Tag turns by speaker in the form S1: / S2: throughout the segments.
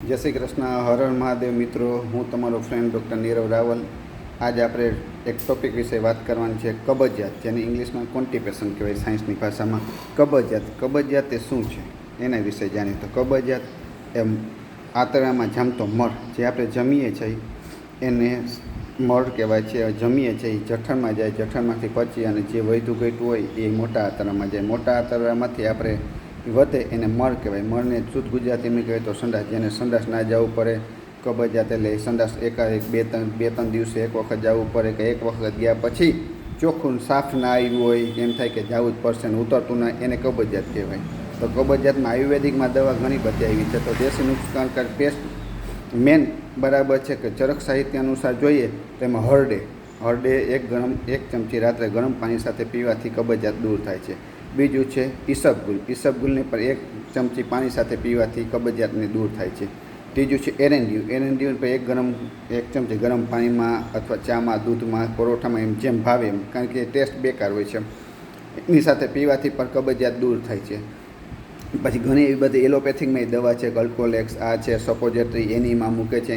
S1: જય શ્રી કૃષ્ણ, હર હર મહાદેવ મિત્રો. હું તમારો ફ્રેન્ડ ડૉક્ટર નીરવ રાવલ. આજે આપણે એક ટૉપિક વિશે વાત કરવાની છે, કબજિયાત, જેને ઇંગ્લિશમાં કોન્સ્ટિપેશન કહેવાય, સાયન્સની ભાષામાં કબજિયાત એ શું છે એના વિશે જાણીએ. તો કબજિયાત એમ આંતરડામાં જામતો મળ, જે આપણે જમીએ છીએ એને મળ કહેવાય છે. જમીએ છીએ એ જઠરમાં જાય, જઠરમાંથી પચી અને જે વધુ ઘટ્યું હોય એ મોટા આંતરડામાં જાય. મોટા આંતરડામાંથી આપણે વધે એને મળ કહેવાય. મળને શુદ્ધ ગુજરાતીમાં કહેવાય તો સંડાસ, જેને સંડાસ ના જવું પડે કબજિયાત એટલે સંડાસ એકાએક બે ત્રણ દિવસે એક વખત જવું પડે, કે એક વખત ગયા પછી ચોખ્ખું સાફ ના આવ્યું હોય, એમ થાય કે જવું જ પડશે ને ઉતરતું ના, એને કબજિયાત કહેવાય. તો કબજિયાતમાં આયુર્વેદિકમાં દવા ઘણી બધી આવી છે. તો દેશી નુસ્ખા પેસ્ટ મેન બરાબર છે કે ચરક સાહિત્ય અનુસાર જોઈએ તો એમાં હરડે એક ચમચી રાત્રે ગરમ પાણી સાથે પીવાથી કબજિયાત દૂર થાય છે. બીજું છે ઈસબગુલને પણ એક ચમચી પાણી સાથે પીવાથી કબજિયાતને દૂર થાય છે. ત્રીજું છે એરંડિયું પણ એક ચમચી ગરમ પાણીમાં અથવા ચામાં, દૂધમાં, પરોઠામાં, એમ જેમ ભાવે એમ, કારણ કે ટેસ્ટ બેકાર હોય છે, એની સાથે પીવાથી પણ કબજિયાત દૂર થાય છે. પછી ઘણી એવી બધી એલોપેથિકમાં દવા છે, ગલ્કોલેક્સ આ છે, સપોઝેટરી એનીમાં મૂકે છે,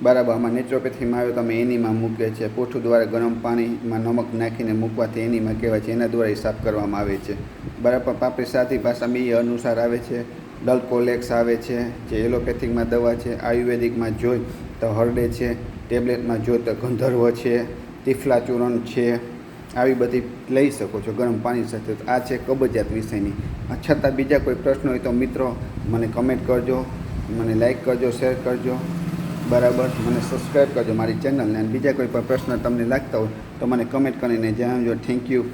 S1: બરાબર. આમાં નેચરોપેથીમાં આવ્યો તો અમે એનીમાં મૂકે છે. પોઠું દ્વારા ગરમ પાણીમાં નમક નાખીને મૂકવાથી એનીમાં કહેવાય છે, એના દ્વારા સાફ કરવામાં આવે છે, બરાબર. આપણી સાદી ભાષામાં એ અનુસાર આવે છે. ડલ્કોલેક્સ આવે છે, જે એલોપેથિકમાં દવા છે. આયુર્વેદિકમાં જોઈ તો હરડે છે, ટેબ્લેટમાં જોઈ તો ગંધર્વ છે, તિફલા ચૂર્ણ છે, આવી બધી લઈ શકો છો ગરમ પાણી સાથે. આ છે કબજિયાત વિશેની. છતાં બીજા કોઈ પ્રશ્ન હોય તો મિત્રો મને કમેન્ટ કરજો, મને લાઈક કરજો, શેર કરજો, બરાબર. મને સબસ્ક્રાઈબ કરજો મારી ચેનલને. અને બીજા કોઈ પણ પ્રશ્ન તમને લાગતા હોય તો મને કમેન્ટ કરીને જણાવજો. Thank you.